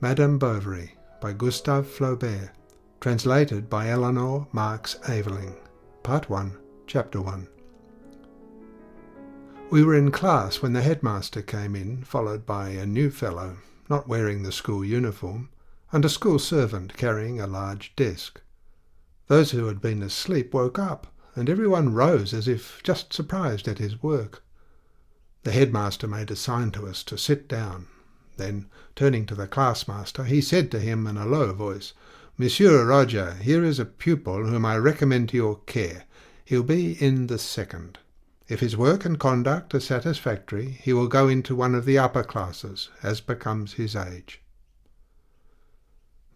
Madame Bovary by Gustave Flaubert, translated by Eleanor Marks Aveling. Part 1, Chapter 1. We were in class when the headmaster came in, followed by a new fellow, not wearing the school uniform, and a school servant carrying a large desk. Those who had been asleep woke up, and everyone rose as if just surprised at his work. The headmaster made a sign to us to sit down. Then, turning to the classmaster, he said to him in a low voice, "Monsieur Roger, here is a pupil whom I recommend to your care. He'll be in the second. If his work and conduct are satisfactory, he will go into one of the upper classes, as becomes his age."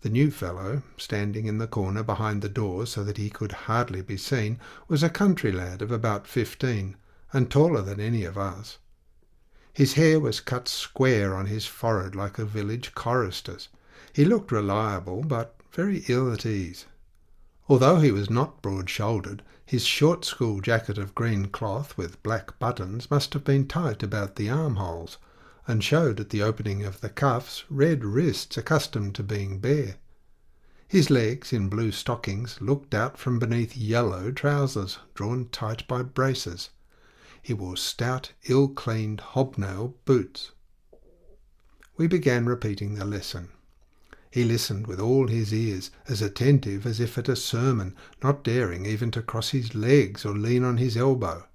The new fellow, standing in the corner behind the door so that he could hardly be seen, was a country lad of about 15, and taller than any of us. His hair was cut square on his forehead like a village chorister's. He looked reliable, but very ill at ease. Although he was not broad-shouldered, his short school jacket of green cloth with black buttons must have been tight about the armholes, and showed at the opening of the cuffs red wrists accustomed to being bare. His legs, in blue stockings, looked out from beneath yellow trousers, drawn tight by braces. He wore stout, ill-cleaned, hobnailed boots. We began repeating the lesson. He listened with all his ears, as attentive as if at a sermon, not daring even to cross his legs or lean on his elbow.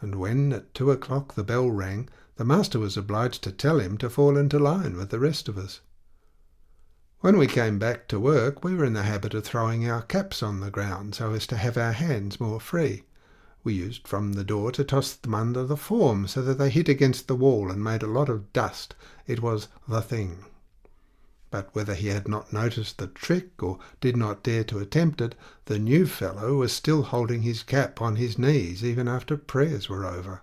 And when at 2 o'clock the bell rang, the master was obliged to tell him to fall into line with the rest of us. When we came back to work, we were in the habit of throwing our caps on the ground so as to have our hands more free. We used from the door to toss them under the form so that they hit against the wall and made a lot of dust. It was the thing. But whether he had not noticed the trick or did not dare to attempt it, the new fellow was still holding his cap on his knees even after prayers were over.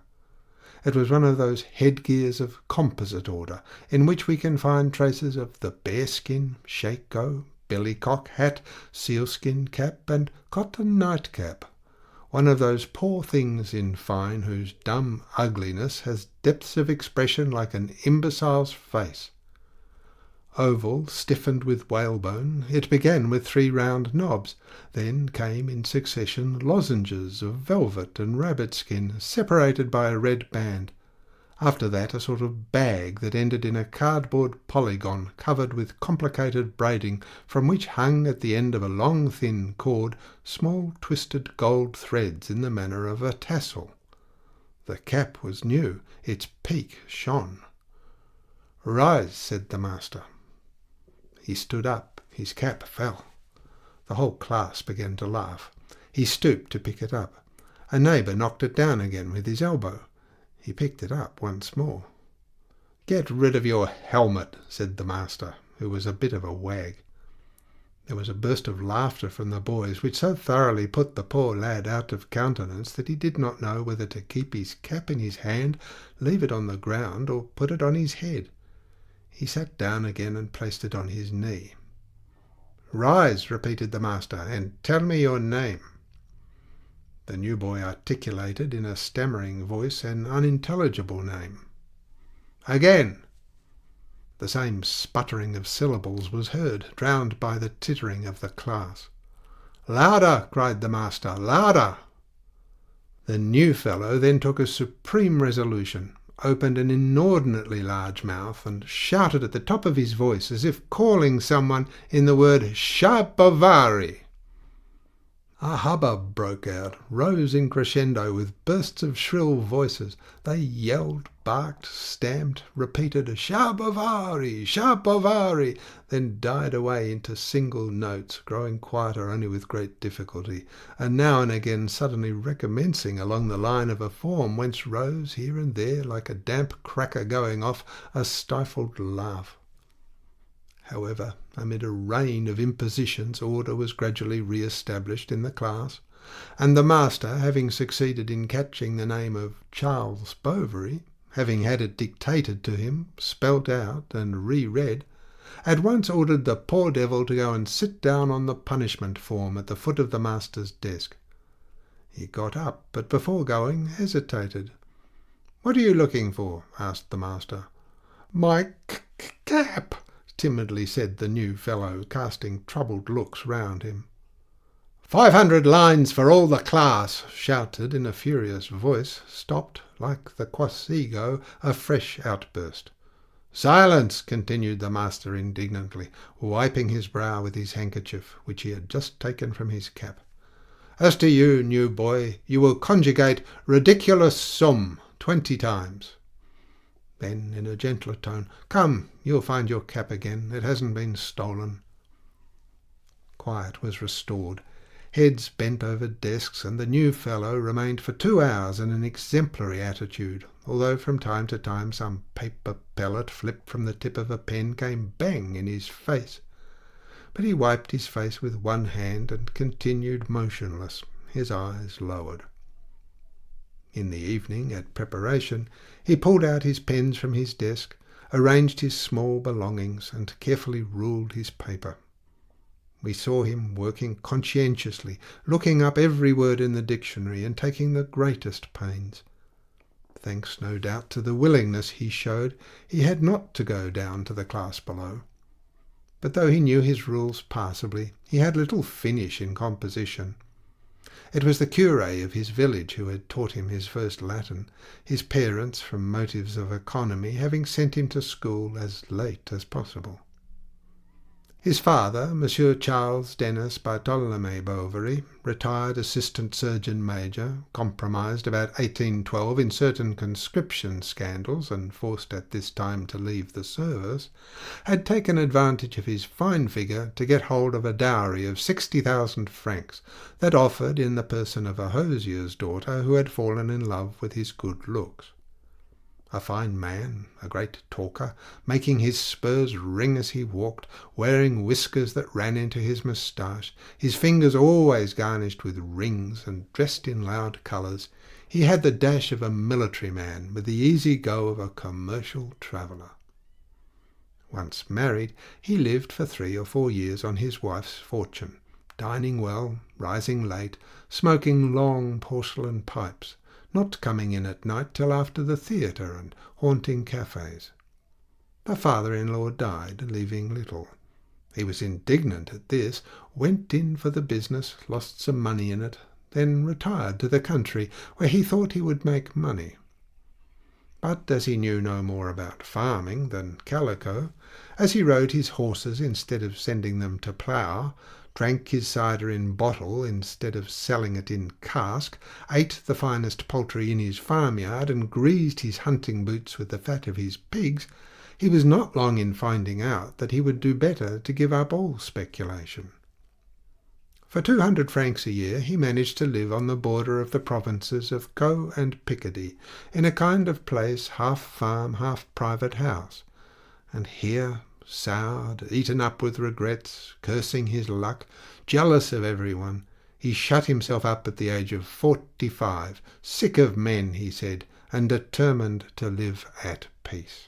It was one of those headgears of composite order, in which we can find traces of the bearskin, shako, billycock hat, sealskin cap, and cotton nightcap. One of those poor things, in fine, whose dumb ugliness has depths of expression like an imbecile's face. Oval, stiffened with whalebone, it began with 3 round knobs. Then came in succession lozenges of velvet and rabbit skin, separated by a red band. After that a sort of bag that ended in a cardboard polygon covered with complicated braiding, from which hung at the end of a long thin cord small twisted gold threads in the manner of a tassel. The cap was new. Its peak shone. "Rise," said the master. He stood up. His cap fell. The whole class began to laugh. He stooped to pick it up. A neighbour knocked it down again with his elbow. He picked it up once more. "Get rid of your helmet," said the master, who was a bit of a wag. There was a burst of laughter from the boys, which so thoroughly put the poor lad out of countenance that he did not know whether to keep his cap in his hand, leave it on the ground, or put it on his head. He sat down again and placed it on his knee. "Rise," repeated the master, "and tell me your name." The new boy articulated in a stammering voice an unintelligible name. "Again." The same sputtering of syllables was heard, drowned by the tittering of the class. "Louder!" cried the master. "Louder!" The new fellow then took a supreme resolution, opened an inordinately large mouth, and shouted at the top of his voice, as if calling someone, in the word Bovary. A hubbub broke out, rose in crescendo with bursts of shrill voices. They yelled, barked, stamped, repeated Bovary, Bovary, then died away into single notes, growing quieter only with great difficulty, and now and again suddenly recommencing along the line of a form, whence rose here and there, like a damp cracker going off, a stifled laugh. However, amid a rain of impositions, order was gradually re-established in the class, and the master, having succeeded in catching the name of Charles Bovary, having had it dictated to him, spelt out, and re-read, at once ordered the poor devil to go and sit down on the punishment form at the foot of the master's desk. He got up, but before going hesitated. "What are you looking for?" asked the master. "My cap. timidly said the new fellow, casting troubled looks round him. 500 lines for all the class, shouted in a furious voice, stopped, like the quos ego, a fresh outburst. Silence, continued the master indignantly, wiping his brow with his handkerchief, which he had just taken from his cap. As to you, new boy, you will conjugate ridiculous sum 20 times. Then, in a gentler tone, come, you'll find your cap again. It hasn't been stolen. Quiet was restored. Heads bent over desks, and the new fellow remained for 2 hours in an exemplary attitude, although from time to time some paper pellet flipped from the tip of a pen came bang in his face. But he wiped his face with one hand and continued motionless, his eyes lowered. In the evening, at preparation, he pulled out his pens from his desk, arranged his small belongings, and carefully ruled his paper. We saw him working conscientiously, looking up every word in the dictionary and taking the greatest pains. Thanks no doubt to the willingness he showed, he had not to go down to the class below. But though he knew his rules passably, he had little finish in composition. It was the curé of his village who had taught him his first Latin, his parents, from motives of economy, having sent him to school as late as possible. His father, Monsieur Charles Denis Bartholomew Bovary, retired assistant surgeon major, compromised about 1812 in certain conscription scandals and forced at this time to leave the service, had taken advantage of his fine figure to get hold of a dowry of 60,000 francs that offered in the person of a hosier's daughter who had fallen in love with his good looks. A fine man, a great talker, making his spurs ring as he walked, wearing whiskers that ran into his moustache, his fingers always garnished with rings, and dressed in loud colours, he had the dash of a military man with the easy go of a commercial traveller. Once married, he lived for 3 or 4 years on his wife's fortune, dining well, rising late, smoking long porcelain pipes, not coming in at night till after the theatre, and haunting cafes. Her father-in-law died, leaving little. He was indignant at this, went in for the business, lost some money in it, then retired to the country, where he thought he would make money. But as he knew no more about farming than calico, as he rode his horses instead of sending them to plough, drank his cider in bottle instead of selling it in cask, ate the finest poultry in his farmyard, and greased his hunting boots with the fat of his pigs, he was not long in finding out that he would do better to give up all speculation. For 200 francs a year he managed to live on the border of the provinces of Caux and Picardy, in a kind of place, half farm, half private house, and here, soured, eaten up with regrets, cursing his luck, jealous of everyone, he shut himself up at the age of 45, sick of men, he said, and determined to live at peace.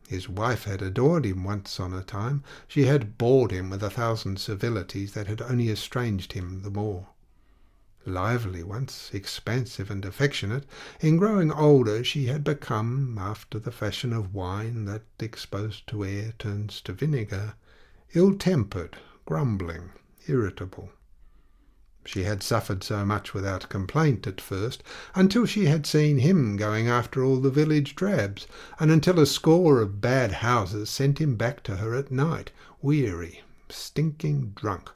His wife had adored him once on a time. She had bored him with 1,000 civilities that had only estranged him the more. Lively once, expansive and affectionate, in growing older she had become, after the fashion of wine that, exposed to air, turns to vinegar, ill-tempered, grumbling, irritable. She had suffered so much without complaint at first, until she had seen him going after all the village drabs, and until a score of bad houses sent him back to her at night, weary, stinking drunk.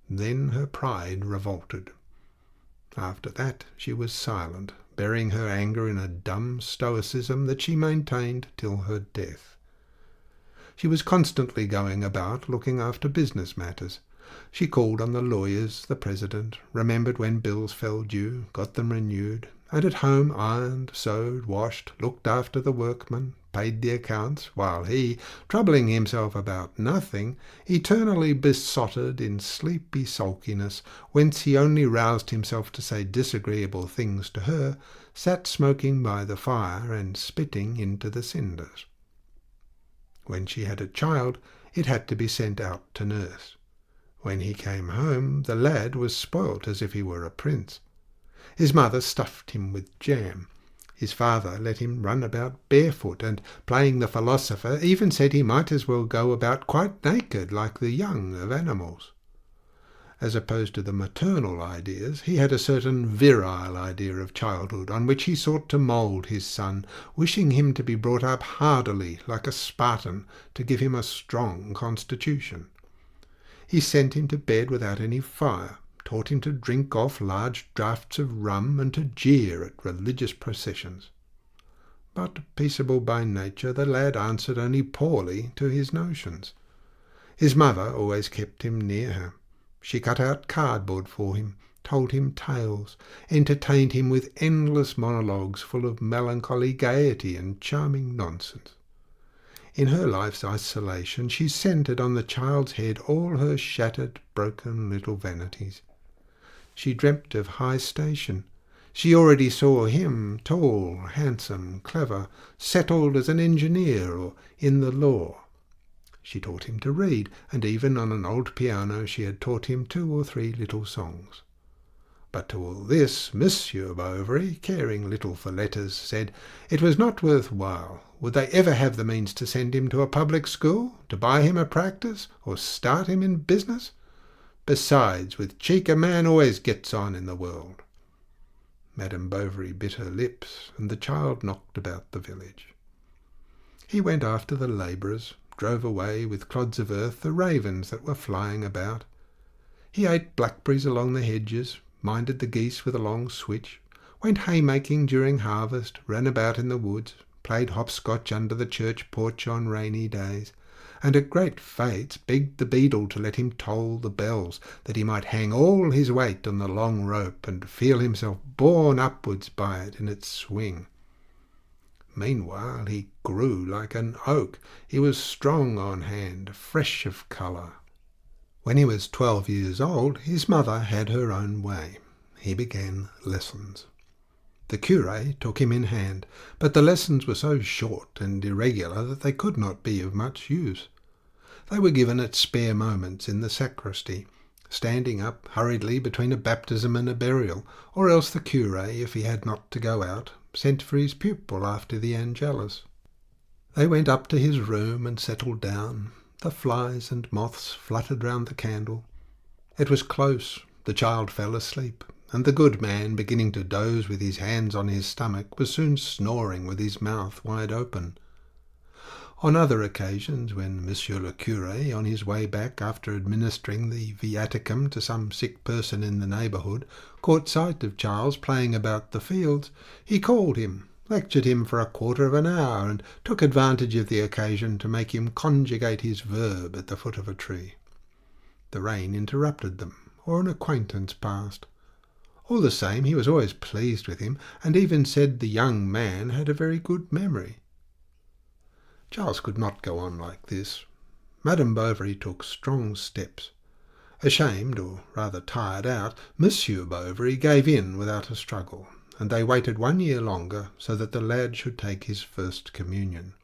Then her pride revolted. After that she was silent, bearing her anger in a dumb stoicism that she maintained till her death. She was constantly going about looking after business matters. She called on the lawyers, the president, remembered when bills fell due, got them renewed, and at home ironed, sewed, washed, looked after the workmen, paid the accounts, while he, troubling himself about nothing, eternally besotted in sleepy sulkiness, whence he only roused himself to say disagreeable things to her, sat smoking by the fire and spitting into the cinders. When she had a child, it had to be sent out to nurse. When he came home, the lad was spoilt as if he were a prince. His mother stuffed him with jam. His father let him run about barefoot, and, playing the philosopher, even said he might as well go about quite naked like the young of animals. As opposed to the maternal ideas, he had a certain virile idea of childhood on which he sought to mould his son, wishing him to be brought up hardily like a Spartan to give him a strong constitution. He sent him to bed without any fire, taught him to drink off large draughts of rum and to jeer at religious processions. But, peaceable by nature, the lad answered only poorly to his notions. His mother always kept him near her. She cut out cardboard for him, told him tales, entertained him with endless monologues full of melancholy gaiety and charming nonsense. In her life's isolation she centred on the child's head all her shattered, broken little vanities. She dreamt of high station. She already saw him, tall, handsome, clever, settled as an engineer or in the law. She taught him to read, and even on an old piano she had taught him 2 or 3 little songs. But to all this, Monsieur Bovary, caring little for letters, said it was not worth while. Would they ever have the means to send him to a public school, to buy him a practice, or start him in business? Besides, with cheek a man always gets on in the world. Madame Bovary bit her lips, and the child knocked about the village. He went after the labourers, drove away with clods of earth the ravens that were flying about. He ate blackberries along the hedges, minded the geese with a long switch, went haymaking during harvest, ran about in the woods, played hopscotch under the church porch on rainy days, and at great fetes begged the beadle to let him toll the bells, that he might hang all his weight on the long rope and feel himself borne upwards by it in its swing. Meanwhile he grew like an oak. He was strong on hand, fresh of colour. When he was 12 years old, his mother had her own way. He began lessons. The curé took him in hand, but the lessons were so short and irregular that they could not be of much use. They were given at spare moments in the sacristy, standing up hurriedly between a baptism and a burial, or else the curé, if he had not to go out, sent for his pupil after the Angelus. They went up to his room and settled down. The flies and moths fluttered round the candle. It was close. The child fell asleep, and the good man, beginning to doze with his hands on his stomach, was soon snoring with his mouth wide open. On other occasions, when Monsieur le Curé, on his way back after administering the viaticum to some sick person in the neighbourhood, caught sight of Charles playing about the fields, he called him, lectured him for a quarter of an hour, and took advantage of the occasion to make him conjugate his verb at the foot of a tree. The rain interrupted them, or an acquaintance passed. All the same, he was always pleased with him, and even said the young man had a very good memory. Charles could not go on like this. Madame Bovary took strong steps. Ashamed, or rather tired out, Monsieur Bovary gave in without a struggle, and they waited 1 year longer so that the lad should take his first communion.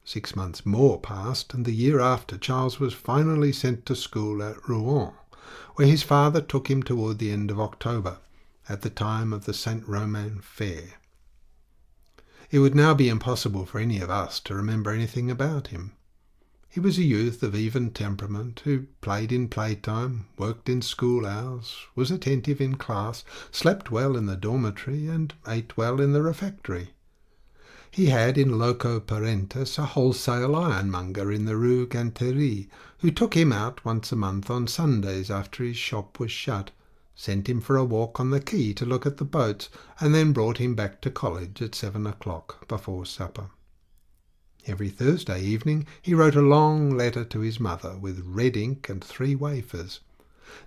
6 months more passed, and the year after Charles was finally sent to school at Rouen, where his father took him toward the end of October, at the time of the Saint-Romain fair. It would now be impossible for any of us to remember anything about him. He was a youth of even temperament, who played in playtime, worked in school hours, was attentive in class, slept well in the dormitory, and ate well in the refectory. He had in loco parentis a wholesale ironmonger in the Rue Ganterie, who took him out once a month on Sundays after his shop was shut, sent him for a walk on the quay to look at the boats, and then brought him back to college at 7 o'clock before supper. Every Thursday evening he wrote a long letter to his mother with red ink and 3 wafers.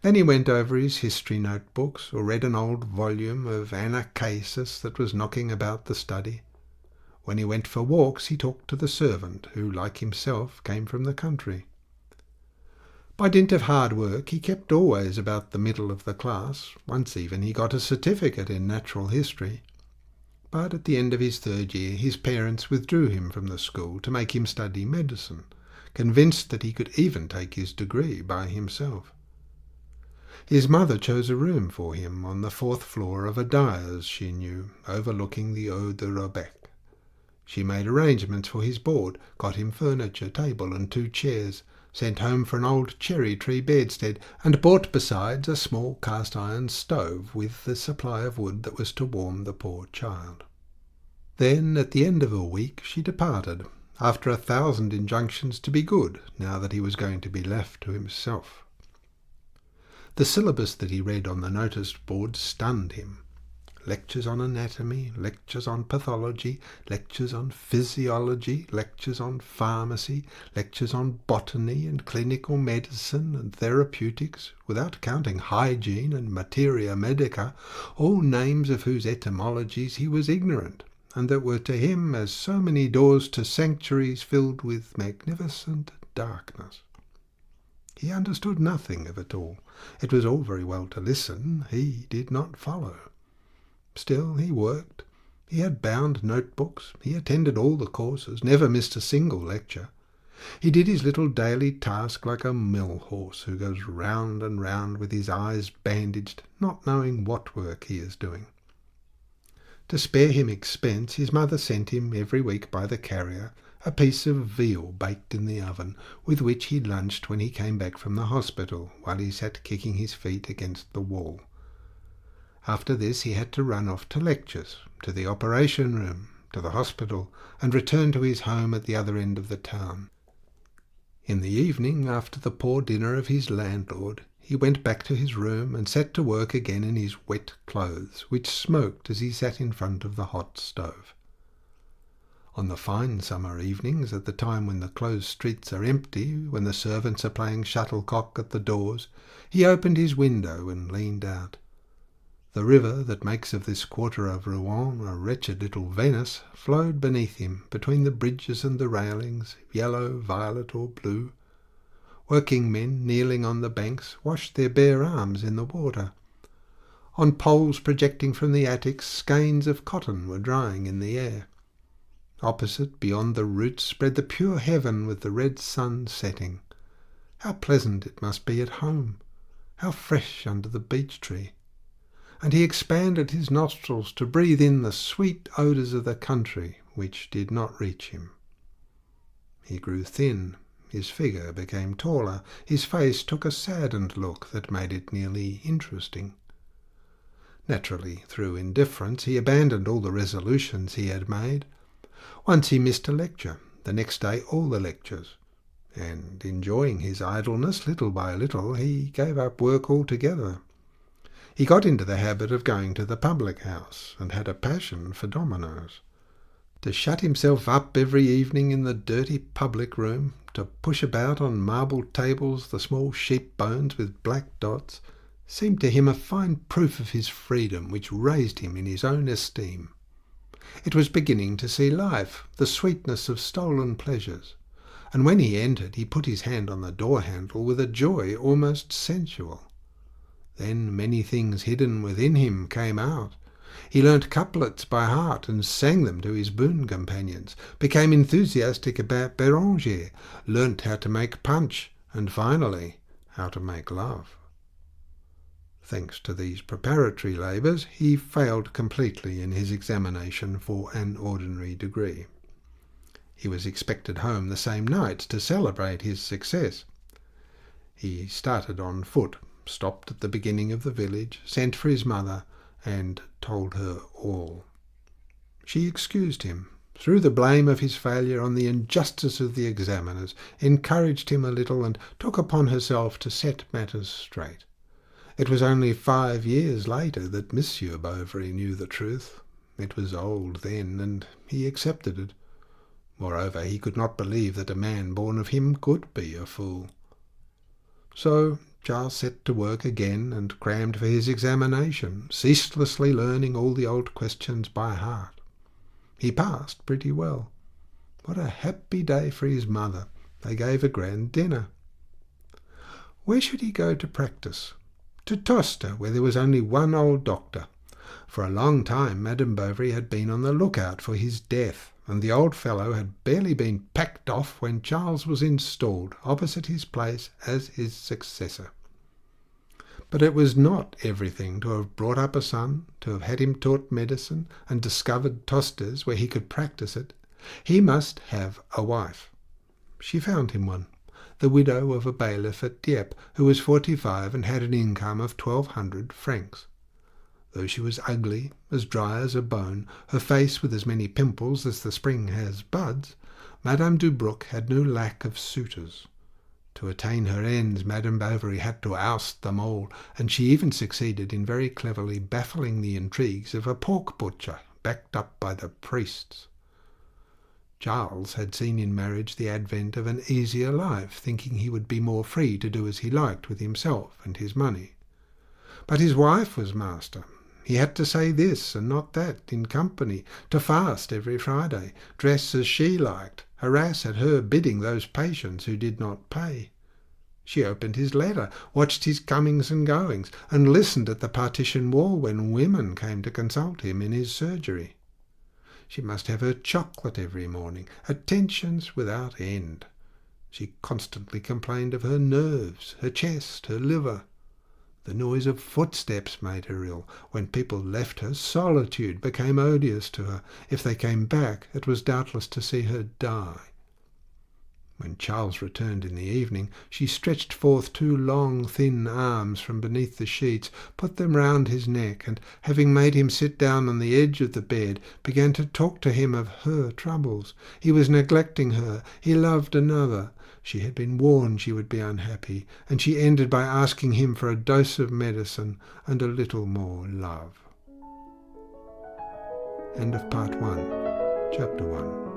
Then he went over his history notebooks, or read an old volume of Anacharsis that was knocking about the study. When he went for walks he talked to the servant, who, like himself, came from the country. By dint of hard work he kept always about the middle of the class. Once even he got a certificate in natural history. But at the end of his 3rd year his parents withdrew him from the school to make him study medicine, convinced that he could even take his degree by himself. His mother chose a room for him on the 4th floor of a dyer's she knew, overlooking the Eau de Robec. She made arrangements for his board, got him furniture, table and 2 chairs, sent home for an old cherry-tree bedstead, and bought besides a small cast-iron stove with the supply of wood that was to warm the poor child. Then, at the end of a week, she departed, after 1,000 injunctions to be good, now that he was going to be left to himself. The syllabus that he read on the notice board stunned him. Lectures on anatomy, lectures on pathology, lectures on physiology, lectures on pharmacy, lectures on botany and clinical medicine and therapeutics, without counting hygiene and materia medica, all names of whose etymologies he was ignorant, and that were to him as so many doors to sanctuaries filled with magnificent darkness. He understood nothing of it all. It was all very well to listen. He did not follow. Still, he worked. He had bound notebooks. He attended all the courses, never missed a single lecture. He did his little daily task like a mill horse who goes round and round with his eyes bandaged, not knowing what work he is doing. To spare him expense, his mother sent him every week by the carrier a piece of veal baked in the oven, with which he lunched when he came back from the hospital, while he sat kicking his feet against the wall. After this he had to run off to lectures, to the operation room, to the hospital, and return to his home at the other end of the town. In the evening, after the poor dinner of his landlord, he went back to his room and set to work again in his wet clothes, which smoked as he sat in front of the hot stove. On the fine summer evenings, at the time when the closed streets are empty, when the servants are playing shuttlecock at the doors, he opened his window and leaned out. The river that makes of this quarter of Rouen a wretched little Venice flowed beneath him, between the bridges and the railings, yellow, violet, or blue. Working men, kneeling on the banks, washed their bare arms in the water. On poles projecting from the attics, skeins of cotton were drying in the air. Opposite, beyond the roots, spread the pure heaven with the red sun setting. How pleasant it must be at home! How fresh under the beech tree! And he expanded his nostrils to breathe in the sweet odours of the country, which did not reach him. He grew thin, his figure became taller, his face took a saddened look that made it nearly interesting. Naturally, through indifference, he abandoned all the resolutions he had made. Once he missed a lecture, the next day all the lectures, and, enjoying his idleness little by little, he gave up work altogether. He got into the habit of going to the public house, and had a passion for dominoes. To shut himself up every evening in the dirty public room, to push about on marble tables the small sheep bones with black dots, seemed to him a fine proof of his freedom, which raised him in his own esteem. It was beginning to see life, the sweetness of stolen pleasures, and when he entered he put his hand on the door-handle with a joy almost sensual. Then many things hidden within him came out. He learnt couplets by heart and sang them to his boon companions, became enthusiastic about Béranger, learnt how to make punch, and finally how to make love. Thanks to these preparatory labours, he failed completely in his examination for an ordinary degree. He was expected home the same night to celebrate his success. He started on foot, stopped at the beginning of the village, sent for his mother, and told her all. She excused him, threw the blame of his failure on the injustice of the examiners, encouraged him a little, and took upon herself to set matters straight. It was only 5 years later that Monsieur Bovary knew the truth. It was old then, and he accepted it. Moreover, he could not believe that a man born of him could be a fool. So Charles set to work again and crammed for his examination, ceaselessly learning all the old questions by heart. He passed pretty well. What a happy day for his mother! They gave a grand dinner. Where should he go to practice? To Tosta, where there was only one old doctor. For a long time Madame Bovary had been on the lookout for his death, and the old fellow had barely been packed off when Charles was installed opposite his place as his successor. But it was not everything to have brought up a son, to have had him taught medicine, and discovered Tostes where he could practice it. He must have a wife. She found him one, the widow of a bailiff at Dieppe, who was 45 and had an income of 1,200 francs. Though she was ugly, as dry as a bone, her face with as many pimples as the spring has buds, Madame Dubreuil had no lack of suitors. To attain her ends, Madame Bovary had to oust them all, and she even succeeded in very cleverly baffling the intrigues of a pork butcher, backed up by the priests. Charles had seen in marriage the advent of an easier life, thinking he would be more free to do as he liked with himself and his money. But his wife was master. He had to say this and not that in company, to fast every Friday, dress as she liked, harass at her bidding those patients who did not pay. She opened his letter, watched his comings and goings, and listened at the partition wall when women came to consult him in his surgery. She must have her chocolate every morning, attentions without end. She constantly complained of her nerves, her chest, her liver. The noise of footsteps made her ill. When people left her, solitude became odious to her. If they came back, it was doubtless to see her die. When Charles returned in the evening, she stretched forth two long, thin arms from beneath the sheets, put them round his neck, and, having made him sit down on the edge of the bed, began to talk to him of her troubles. He was neglecting her. He loved another. She had been warned she would be unhappy, and she ended by asking him for a dose of medicine and a little more love. End of Part 1, Chapter 1.